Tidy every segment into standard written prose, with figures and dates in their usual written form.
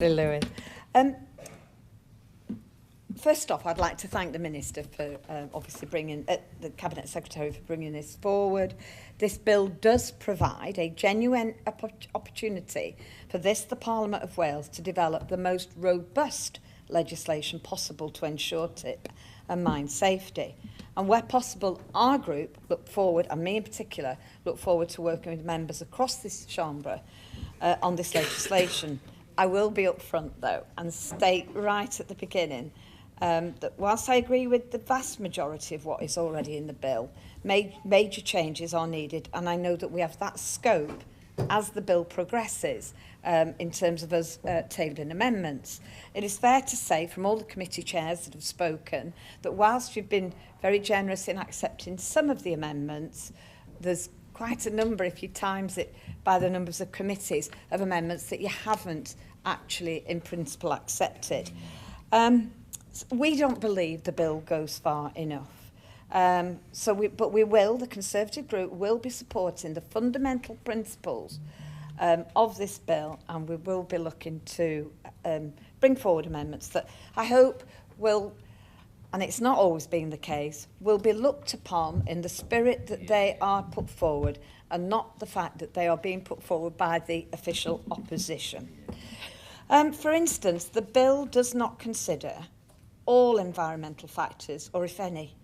Lewis. First off, I'd like to thank the Minister for obviously bringing, the Cabinet Secretary for bringing this forward. This bill does provide a genuine opportunity for the Parliament of Wales to develop the most robust legislation possible to ensure tip and mine safety. And where possible, our group look forward, and me in particular, look forward to working with members across this chamber on this legislation. I will be upfront, though, and state right at the beginning that whilst I agree with the vast majority of what is already in the bill, major changes are needed, and I know that we have that scope as the bill progresses in terms of us tabling amendments. It is fair to say from all the committee chairs that have spoken that whilst you've been very generous in accepting some of the amendments, there's quite a number, if you times it by the numbers of committees, of amendments that you haven't actually in principle accepted. We don't believe the bill goes far enough. But we will, the Conservative group will be supporting the fundamental principles of this bill, and we will be looking to bring forward amendments that I hope will, and it's not always been the case, will be looked upon in the spirit that they are put forward and not the fact that they are being put forward by the official opposition. For instance, the bill does not consider all environmental factors, or if any,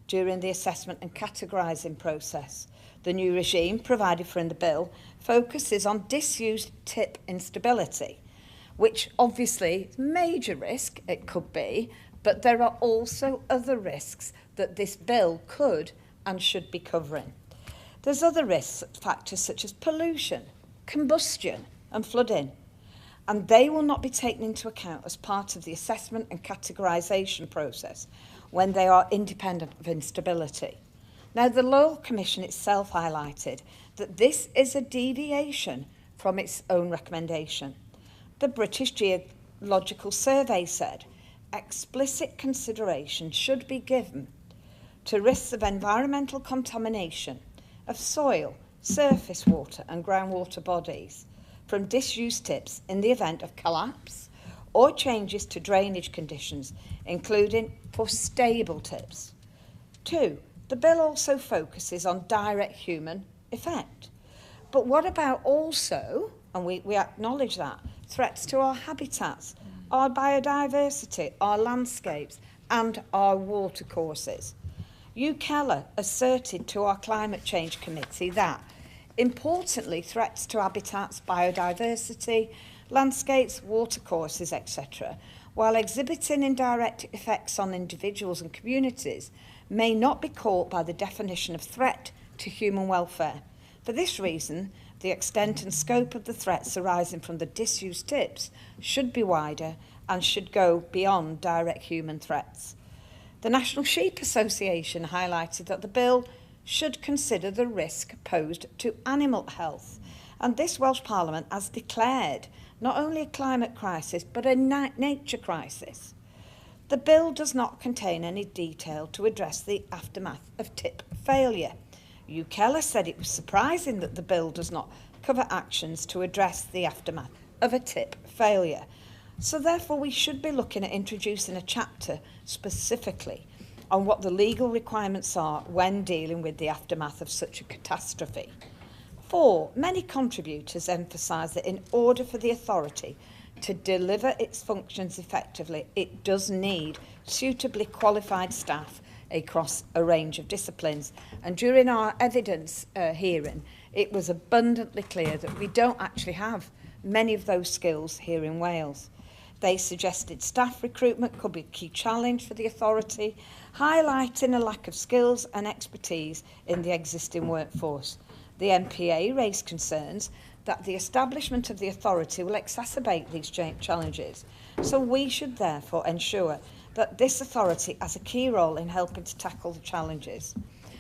during the assessment and categorising process. The new regime provided for in the bill focuses on disused tip instability, which obviously is a major risk, it could be, but there are also other risks that this bill could and should be covering. There's other risk factors such as pollution, combustion and flooding, and they will not be taken into account as part of the assessment and categorisation process when they are independent of instability. Now, the Law Commission itself highlighted that this is a deviation from its own recommendation. The British Geological Survey said explicit consideration should be given to risks of environmental contamination of soil, surface water and groundwater bodies from disused tips in the event of collapse or changes to drainage conditions, including for stable tips. 2, the bill also focuses on direct human effect. But what about also, and we acknowledge that, threats to our habitats, our biodiversity, our landscapes and our watercourses? Hugh Keller asserted to our Climate Change Committee that, importantly, threats to habitats, biodiversity, landscapes, watercourses, etc., while exhibiting indirect effects on individuals and communities, may not be caught by the definition of threat to human welfare. For this reason, the extent and scope of the threats arising from the disused tips should be wider and should go beyond direct human threats. The National Sheep Association highlighted that the bill should consider the risk posed to animal health, and this Welsh Parliament has declared not only a climate crisis but a nature crisis. The bill does not contain any detail to address the aftermath of tip failure. Hugh Keller said it was surprising that the bill does not cover actions to address the aftermath of a tip failure. So therefore we should be looking at introducing a chapter specifically on what the legal requirements are when dealing with the aftermath of such a catastrophe. 4, many contributors emphasise that in order for the authority to deliver its functions effectively, it does need suitably qualified staff across a range of disciplines. And during our evidence hearing, it was abundantly clear that we don't actually have many of those skills here in Wales. They suggested staff recruitment could be a key challenge for the authority, highlighting a lack of skills and expertise in the existing workforce. The MPA raised concerns that the establishment of the authority will exacerbate these challenges. So we should therefore ensure that this authority has a key role in helping to tackle the challenges.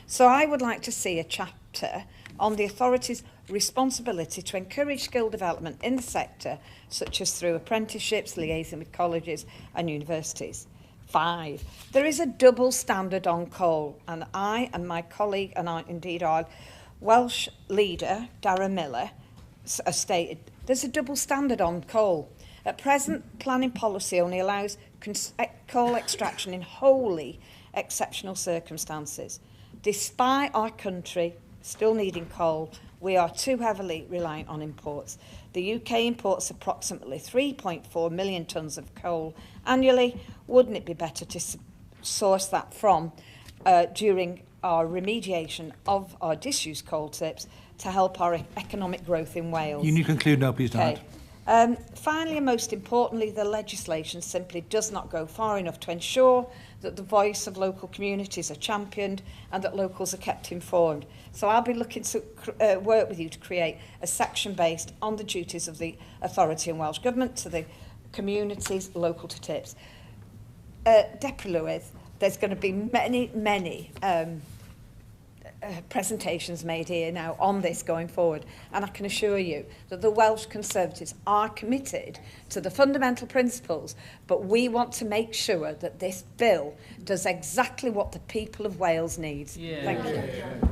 So I would like to see a chapter on the authority's responsibility to encourage skill development in the sector, such as through apprenticeships, liaising with colleges and universities. 5, there is a double standard on coal, and I and my colleague, and indeed our Welsh leader, Darren Miller, stated there's a double standard on coal. At present, planning policy only allows coal extraction in wholly exceptional circumstances. Despite our country still needing coal, we are too heavily reliant on imports. The UK imports approximately 3.4 million tonnes of coal annually. Wouldn't it be better to source that from during our remediation of our disused coal tips to help our economic growth in Wales? You need to conclude now, please, Diana. Finally, and most importantly, the legislation simply does not go far enough to ensure that the voice of local communities are championed and that locals are kept informed. So I'll be looking to work with you to create a section based on the duties of the authority and Welsh Government to the communities local to tips. Deputy Lewis, there's going to be many presentations made here now on this going forward, and I can assure you that the Welsh Conservatives are committed to the fundamental principles, but we want to make sure that this bill does exactly what the people of Wales needs. Thank you.